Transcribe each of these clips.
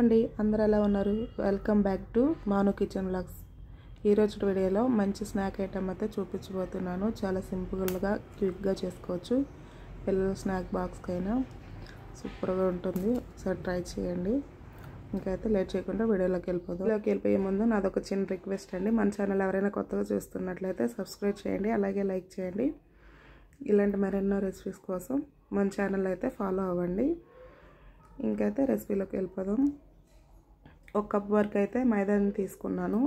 అండి, అందరూ ఎలా ఉన్నారు? వెల్కమ్ బ్యాక్ టు మాను కిచెన్ వ్లాగ్స్. ఈరోజు వీడియోలో మంచి స్నాక్ ఐటమ్ అయితే చూపించబోతున్నాను. చాలా సింపుల్గా క్విక్గా చేసుకోవచ్చు. పిల్లల స్నాక్ బాక్స్కైనా సూపర్గా ఉంటుంది. ఒకసారి ట్రై చేయండి. ఇంకైతే లేట్ చేయకుండా వీడియోలోకి వెళ్ళిపోయే ముందు నాదొక చిన్న రిక్వెస్ట్ అండి. మన ఛానల్ ఎవరైనా కొత్తగా చూస్తున్నట్లయితే సబ్స్క్రైబ్ చేయండి, అలాగే లైక్ చేయండి. ఇలాంటి మరెన్నో రెసిపీస్ కోసం మన ఛానల్ అయితే ఫాలో అవ్వండి. ఇంకైతే రెసిపీలోకి వెళ్ళిపోదాం. ఒక కప్ వరకు అయితే మైదాని తీసుకున్నాను.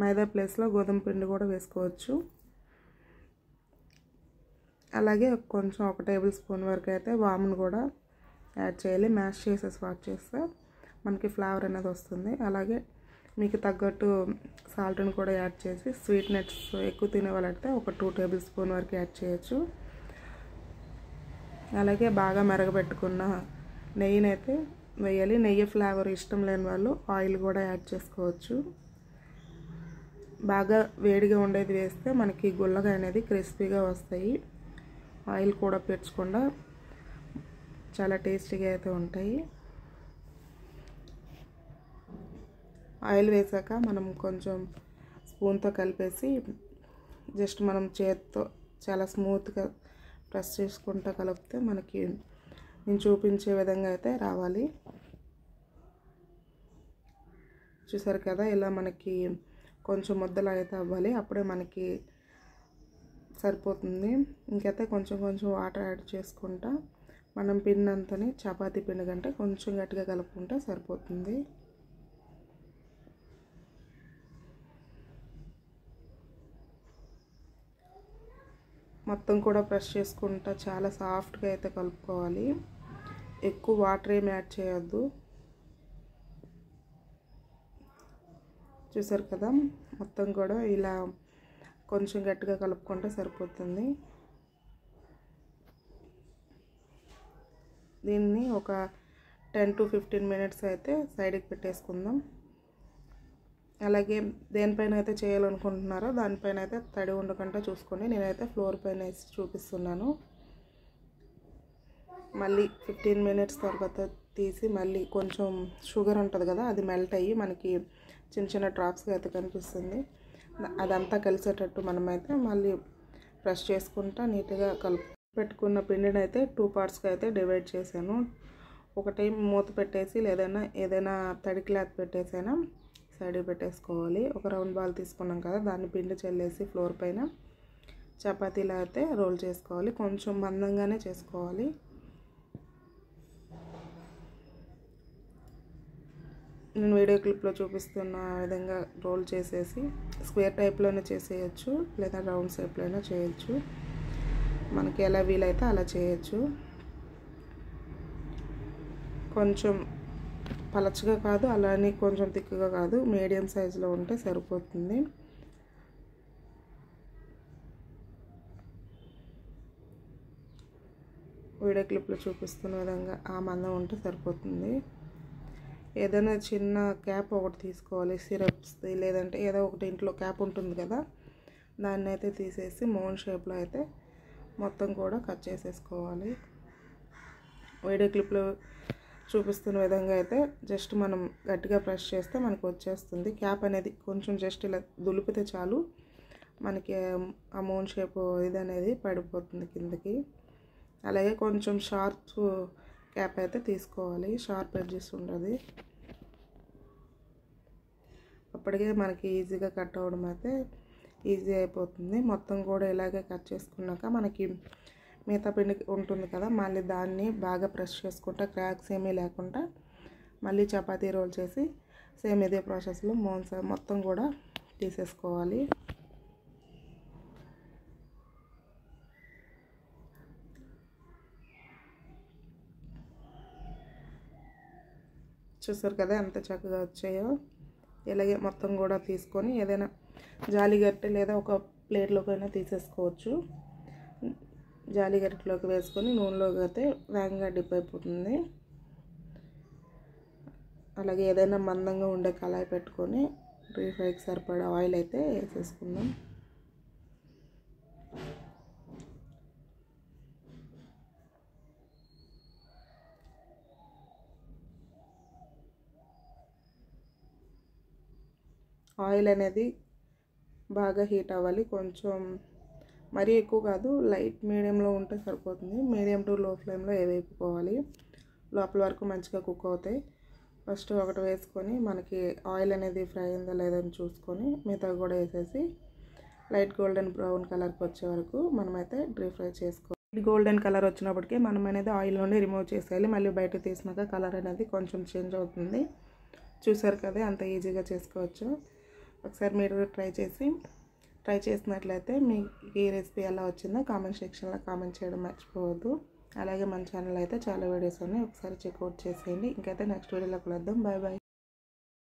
మైదా ప్లేస్లో గోధుమ పిండి కూడా వేసుకోవచ్చు. అలాగే కొంచెం ఒక టేబుల్ స్పూన్ వరకు అయితే వామును కూడా యాడ్ చేయాలి. మ్యాష్ చేసేసి వాట్ చేస్తే మనకి ఫ్లేవర్ అనేది వస్తుంది. అలాగే మీకు తగ్గట్టు సాల్ట్ని కూడా యాడ్ చేసి, స్వీట్ నట్స్ ఎక్కువ తినే వాళ్ళైతే ఒక 2 టేబుల్ స్పూన్ వరకు యాడ్ చేయొచ్చు. అలాగే బాగా మరగబెట్టుకున్న నెయ్యిని అయితే వేయాలి. నెయ్యి ఫ్లేవర్ ఇష్టం లేని వాళ్ళు ఆయిల్ కూడా యాడ్ చేసుకోవచ్చు. బాగా వేడిగా ఉండేది వేస్తే మనకి గుల్లగా అనేది క్రిస్పీగా వస్తాయి. ఆయిల్ కూడా పెంచకుండా చాలా టేస్టీగా అయితే ఉంటాయి. ఆయిల్ వేసాక మనం కొంచెం స్పూన్తో కలిపేసి జస్ట్ మనం చేతితో చాలా స్మూత్గా ప్రెస్ చేసుకుంటూ కలిపితే మనకి నేను చూపించే విధంగా అయితే రావాలి. చూసారు కదా, ఇలా మనకి కొంచెం ముద్దలా అయితే అవ్వాలి. అప్పుడే మనకి సరిపోతుంది. ఇంకైతే కొంచెం కొంచెం వాటర్ యాడ్ చేసుకుంటా మనం పిండి అంతని చపాతీ పిండి కంటే కొంచెం గట్టిగా కలుపుకుంటే సరిపోతుంది. మొత్తం కూడా ప్రెస్ చేసుకుంటా చాలా సాఫ్ట్గా అయితే కలుపుకోవాలి. ఎక్కువ వాటర్ ఏమి యాడ్ చేయొద్దు. చూసారు కదా, మొత్తం కూడా ఇలా కొంచెం గట్టిగా కలుపుకుంటే సరిపోతుంది. దీన్ని ఒక 10 to 15 మినిట్స్ అయితే సైడ్కి పెట్టేసుకుందాం. అలాగే దేనిపైన అయితే చేయాలనుకుంటున్నారో దానిపైన అయితే తడి ఉండకుండా చూసుకొని నేనైతే ఫ్లోర్ పైన వేసి చూపిస్తున్నాను. మళ్ళీ 15 మినిట్స్ తర్వాత తీసి మళ్ళీ కొంచెం షుగర్ ఉంటుంది కదా, అది మెల్ట్ అయ్యి మనకి చిన్న చిన్న డ్రాప్స్గా అయితే కనిపిస్తుంది. అదంతా కలిసేటట్టు మనమైతే మళ్ళీ ప్రెస్ చేసుకుంటా నీట్గా పెట్టుకున్న పిండిని అయితే 2 పార్ట్స్గా అయితే డివైడ్ చేశాను. ఒకటి మూత పెట్టేసి ఏదైనా తడి క్లాత్ పెట్టేసైనా సైడ్ పెట్టేసుకోవాలి. ఒక రౌండ్ బాల్ తీసుకున్నాం కదా, దాన్ని పిండి చల్లేసి ఫ్లోర్ పైన చపాతీలా అయితే రోల్ చేసుకోవాలి. కొంచెం మందంగానే చేసుకోవాలి. నేను వీడియో క్లిప్లో చూపిస్తున్న విధంగా రోల్ చేసేసి స్క్వేర్ టైప్లోనే చేసేయచ్చు, లేదా రౌండ్ షేప్లో అయినా చేయొచ్చు. మనకి ఎలా వీలైతే అలా చేయొచ్చు. కొంచెం పలచగా కాదు, అలానే కొంచెం తిక్కుగా కాదు, మీడియం సైజులో ఉంటే సరిపోతుంది. వీడియో క్లిప్లో చూపిస్తున్న విధంగా ఆ మందం ఉంటే సరిపోతుంది. ఏదైనా చిన్న క్యాప్ ఒకటి తీసుకోవాలి, సిరప్స్ది లేదంటే ఏదో ఒకటి ఇంట్లో క్యాప్ ఉంటుంది కదా, దాన్ని అయితే తీసేసి మౌన్ షేప్లో అయితే మొత్తం కూడా కట్ చేసేసుకోవాలి. వీడియో క్లిప్లో చూపిస్తున్న విధంగా అయితే జస్ట్ మనం గట్టిగా ప్రెస్ చేస్తే మనకు వచ్చేస్తుంది. క్యాప్ అనేది కొంచెం జస్ట్ ఇలా దులిపితే చాలు, మనకి ఆ మౌన్ షేప్ ఇది అనేది పడిపోతుంది కిందకి. అలాగే కొంచెం షార్ప్ క్యాప్ అయితే తీసుకోవాలి, షార్ప్ ఎడ్జెస్ ఉండదు. అప్పటికే మనకి ఈజీగా కట్ అవ్వడం అయితే ఈజీ అయిపోతుంది. మొత్తం కూడా ఇలాగే కట్ చేసుకున్నాక మనకి మిగతా పిండి ఉంటుంది కదా, మళ్ళీ దాన్ని బాగా ప్రెస్ చేసుకుంటా క్రాక్స్ ఏమీ లేకుండా మళ్ళీ చపాతీ రోల్ చేసి సేమ్ ఇదే ప్రాసెస్లో మొత్తం కూడా తీసేసుకోవాలి. చూసారు కదా ఎంత చక్కగా వచ్చాయో. ఇలాగే మొత్తం కూడా తీసుకొని ఏదైనా జాలిగరిటె లేదా ఒక ప్లేట్లోకైనా తీసేసుకోవచ్చు. జాలిగరిటెలోకి వేసుకొని నూనెలోకి అయితే వేగంగా డిప్ అయిపోతుంది. అలాగే ఏదైనా మందంగా ఉండే కళాయి పెట్టుకొని డీప్ ఫ్రైకి సరిపడా ఆయిల్ అయితే వేసేసుకుందాం. ఆయిల్ అనేది బాగా హీట్ అవ్వాలి. కొంచెం మరీ ఎక్కువ కాదు, లైట్ మీడియంలో ఉంటే సరిపోతుంది. మీడియం టు లో ఫ్లేమ్లో వేపుకోవాలి. లోపల వరకు మంచిగా కుక్ అవుతాయి. ఫస్ట్ ఒకటి వేసుకొని మనకి ఆయిల్ అనేది ఫ్రై అయిందా లేదని చూసుకొని మిగతా కూడా వేసేసి లైట్ గోల్డెన్ బ్రౌన్ కలర్కి వచ్చే వరకు మనమైతే డీప్ ఫ్రై చేసుకోవాలి. గోల్డెన్ కలర్ వచ్చినప్పటికీ మనం అనేది ఆయిల్ నుండి రిమూవ్ చేసేయాలి. మళ్ళీ బయట తీసినాక కలర్ అనేది కొంచెం చేంజ్ అవుతుంది. చూసారు కదా, అంత ఈజీగా చేసుకోవచ్చు. ఒకసారి మీరు ట్రై చేసినట్లయితే మీకు ఈ రెసిపీ ఎలా వచ్చిందో కామెంట్ సెక్షన్లో కామెంట్ చేయడం మర్చిపోవద్దు. అలాగే మన ఛానల్ అయితే చాలా వీడియోస్ ఉన్నాయి, ఒకసారి చెక్అవుట్ చేసేయండి. ఇంకైతే నెక్స్ట్ వీడియోలో కలుద్దాం. Bye bye.